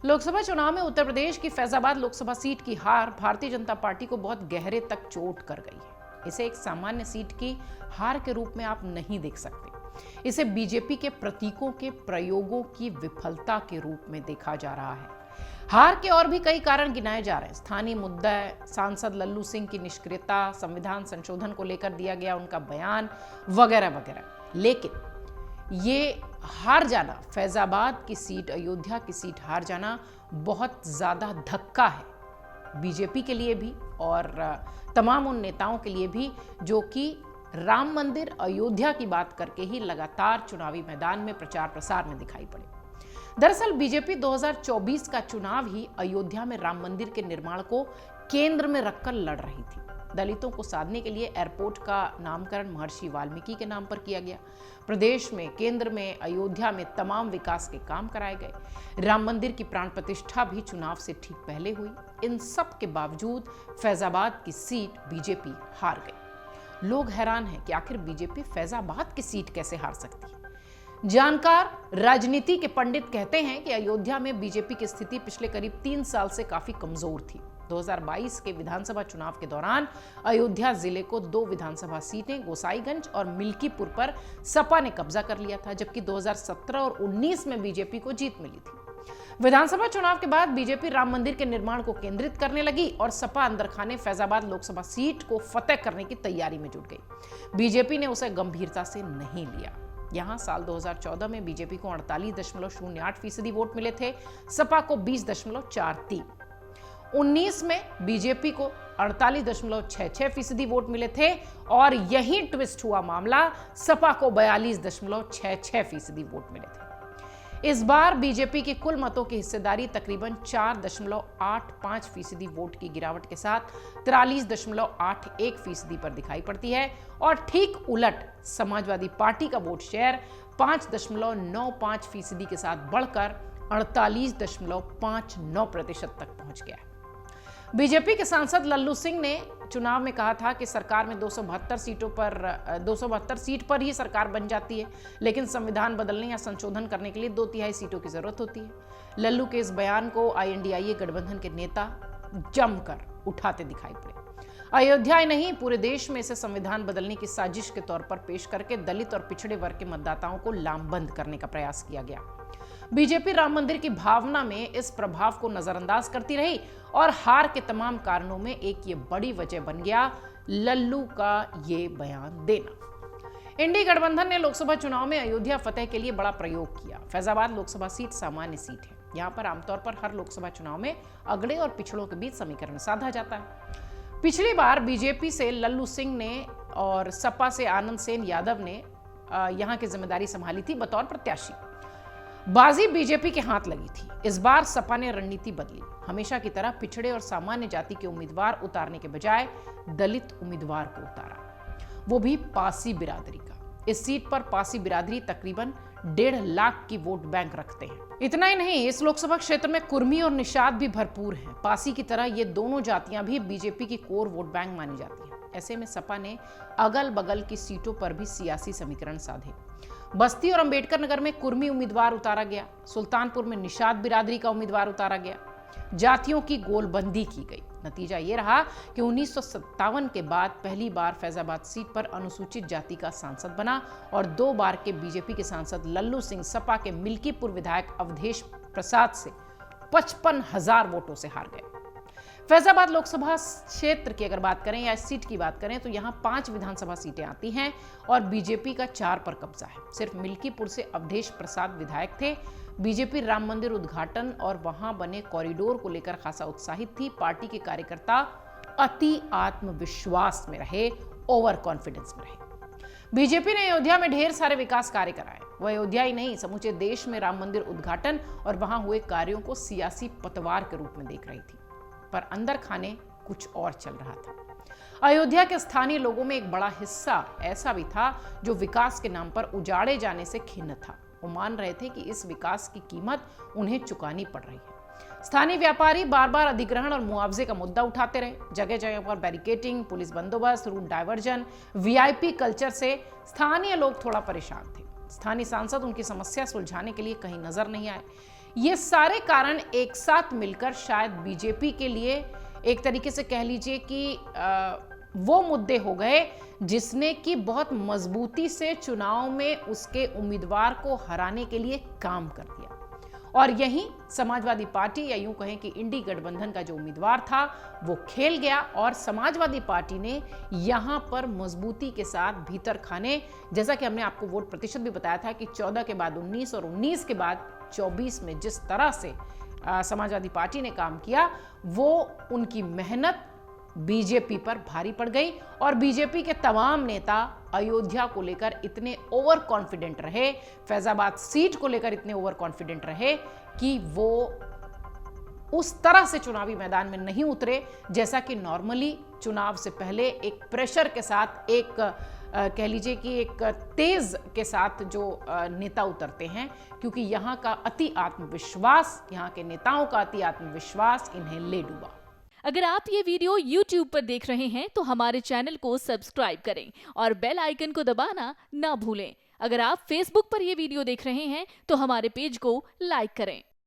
लोकसभा चुनाव में उत्तर प्रदेश की फैजाबाद लोकसभा सीट की हार भारतीय जनता पार्टी को बहुत गहरे तक चोट कर गई है। इसे एक सामान्य सीट की हार के रूप में आप नहीं देख सकते। इसे बीजेपी के प्रतीकों के प्रयोगों की विफलता के रूप में देखा जा रहा है। हार के और भी कई कारण गिनाए जा रहे हैं। स्थानीय मुद्दा, सांसद लल्लू सिंह की निष्क्रियता, संविधान संशोधन को लेकर दिया गया उनका बयान वगैरह वगैरह। लेकिन ये हार जाना, फैजाबाद की सीट, अयोध्या की सीट हार जाना बहुत ज्यादा धक्का है बीजेपी के लिए भी और तमाम उन नेताओं के लिए भी जो कि राम मंदिर अयोध्या की बात करके ही लगातार चुनावी मैदान में प्रचार प्रसार में दिखाई पड़े। दरअसल बीजेपी 2024 का चुनाव ही अयोध्या में राम मंदिर के निर्माण को केंद्र में रखकर लड़ रही थी। दलितों को साधने के लिए एयरपोर्ट का नामकरण महर्षि वाल्मीकि के नाम पर किया गया। प्रदेश में, केंद्र में, अयोध्या में तमाम विकास के काम कराए गए। राम मंदिर की प्राण प्रतिष्ठा भी चुनाव से ठीक पहले हुई। इन सब के बावजूद फैजाबाद की सीट बीजेपी हार गई। लोग हैरान हैं कि आखिर बीजेपी फैजाबाद की सीट कैसे हार सकती है। जानकार राजनीति के पंडित कहते हैं कि अयोध्या में बीजेपी की स्थिति पिछले करीब 3 साल से काफी कमजोर थी। 2022 के विधानसभा चुनाव के दौरान अयोध्या जिले को 2 विधानसभा सीटें गोसाईगंज और मिल्कीपुर पर सपा ने कब्जा कर लिया था, जबकि 2017 और 19 में बीजेपी को जीत मिली थी। विधानसभा चुनाव के बाद बीजेपी राम मंदिर के निर्माण को केंद्रित करने लगी और सपा अंदर खाने फैजाबाद लोकसभा सीट को फतेह करने की तैयारी में जुट गई। बीजेपी ने उसे गंभीरता से नहीं लिया। यहां साल 2014 में बीजेपी को 48.08% वोट मिले थे, सपा को 20.43। 19 में बीजेपी को 48.66% वोट मिले थे और यही ट्विस्ट हुआ मामला, सपा को 42.66% वोट मिले थे। इस बार बीजेपी की कुल मतों की हिस्सेदारी तकरीबन 4.85% वोट की गिरावट के साथ 43.81% पर दिखाई पड़ती है और ठीक उलट समाजवादी पार्टी का वोट शेयर 5.95% के साथ बढ़कर 48.59% तक पहुंच गया है। बीजेपी के सांसद लल्लू सिंह ने चुनाव में कहा था कि सरकार में 272 सीट पर ही सरकार बन जाती है, लेकिन संविधान बदलने या संशोधन करने के लिए 2/3 सीटों की जरूरत होती है। लल्लू के इस बयान को INDIA गठबंधन के नेता जमकर उठाते दिखाई पड़े। अयोध्या ही नहीं, पूरे देश में इसे संविधान बदलने की साजिश के तौर पर पेश करके दलित और पिछड़े वर्ग के मतदाताओं को लामबंद करने का प्रयास किया गया। बीजेपी राम मंदिर की भावना में इस प्रभाव को नजरअंदाज करती रही और हार के तमाम कारणों में एक ये बड़ी वजह बन गया लल्लू का ये बयान देना। इंडी गठबंधन ने लोकसभा चुनाव में अयोध्या फतेह के लिए बड़ा प्रयोग किया। फैजाबाद लोकसभा सीट सामान्य सीट है। यहाँ पर आमतौर पर हर लोकसभा चुनाव में अगड़े और पिछड़ों के बीच समीकरण साधा जाता है। पिछली बार बीजेपी से लल्लू सिंह ने और सपा से आनंद सेन यादव ने यहाँ की जिम्मेदारी संभाली थी बतौर प्रत्याशी। बाजी बीजेपी के हाथ लगी थी। इस बार सपा ने रणनीति बदली। हमेशा की तरह पिछड़े और सामान्य जाति के उम्मीदवार उतारने के बजाय दलित उम्मीदवार को उतारा, वो भी पासी बिरादरी का। इस सीट पर पासी बिरादरी तकरीबन 1.5 लाख की वोट बैंक रखते हैं। इतना ही नहीं, इस लोकसभा क्षेत्र में कुर्मी और निषाद भी भरपूर हैं। पासी की तरह ये दोनों जातियां भी बीजेपी की कोर वोट बैंक मानी जाती हैं। ऐसे में सपा ने अगल बगल की सीटों पर भी सियासी समीकरण साधे। बस्ती और अंबेडकर नगर में कुर्मी उम्मीदवार उतारा गया। सुल्तानपुर में निषाद बिरादरी का उम्मीदवार उतारा गया। जातियों की गोलबंदी की गई। नतीजा ये रहा कि 1957 के बाद पहली बार फैजाबाद सीट पर अनुसूचित जाति का सांसद बना और 2 बार के बीजेपी के सांसद लल्लू सिंह सपा के मिल्कीपुर विधायक अवधेश प्रसाद से 55,000 वोटों से हार गए। फैजाबाद लोकसभा क्षेत्र की अगर बात करें या इस सीट की बात करें तो यहाँ 5 विधानसभा सीटें आती हैं और बीजेपी का 4 पर कब्जा है। सिर्फ मिल्कीपुर से अवधेश प्रसाद विधायक थे। बीजेपी राम मंदिर उद्घाटन और वहां बने कॉरिडोर को लेकर खासा उत्साहित थी। पार्टी के कार्यकर्ता अति आत्मविश्वास में रहे, ओवर कॉन्फिडेंस में रहे। बीजेपी ने अयोध्या में ढेर सारे विकास कार्य कराए। वह अयोध्या ही नहीं, समूचे देश में राम मंदिर उद्घाटन और वहां हुए कार्यों को सियासी पतवार के रूप में देख रही थी, पर अंदर खाने कुछ और चल रहा था। अयोध्या के स्थानीय लोगों में एक बड़ा हिस्सा ऐसा भी था जो विकास के नाम पर उजाड़े जाने से खिन्न था। वो मान रहे थे कि इस विकास की कीमत उन्हें चुकानी पड़ रही है। स्थानीय व्यापारी बार बार अधिग्रहण और मुआवजे का मुद्दा उठाते रहे। जगह जगह पर बैरिकेटिंग, पुलिस बंदोबस्त, रूट डायवर्जन, VIP कल्चर से स्थानीय लोग थोड़ा परेशान थे। स्थानीय सांसद उनकी समस्या सुलझाने के लिए कहीं नजर नहीं आए। ये सारे कारण एक साथ मिलकर शायद बीजेपी के लिए एक तरीके से कह लीजिए कि वो मुद्दे हो गए जिसने कि बहुत मजबूती से चुनाव में उसके उम्मीदवार को हराने के लिए काम कर दिया। और यही समाजवादी पार्टी या यूं कहें कि इंडी गठबंधन का जो उम्मीदवार था वो खेल गया और समाजवादी पार्टी ने यहां पर मजबूती के साथ भीतर खाने, जैसा कि हमने आपको वोट प्रतिशत भी बताया था कि 14 के बाद 19 और 19 के बाद 24 में जिस तरह से समाजवादी पार्टी ने काम किया वो उनकी मेहनत बीजेपी पर भारी पड़ गई और बीजेपी के तमाम नेता अयोध्या को लेकर इतने ओवर कॉन्फिडेंट रहे, फैजाबाद सीट को लेकर इतने ओवर कॉन्फिडेंट रहे कि वो उस तरह से चुनावी मैदान में नहीं उतरे जैसा कि नॉर्मली चुनाव से पहले एक प्रेशर के साथ, एक कह लीजिए कि एक तेज के साथ जो नेता उतरते हैं, क्योंकि यहाँ का अति आत्मविश्वास, यहाँ के नेताओं का अति आत्मविश्वास इन्हें ले डूबा। अगर आप ये वीडियो YouTube पर देख रहे हैं तो हमारे चैनल को सब्सक्राइब करें और बेल आइकन को दबाना ना भूलें। अगर आप Facebook पर ये वीडियो देख रहे हैं तो हमारे पेज को लाइक करें।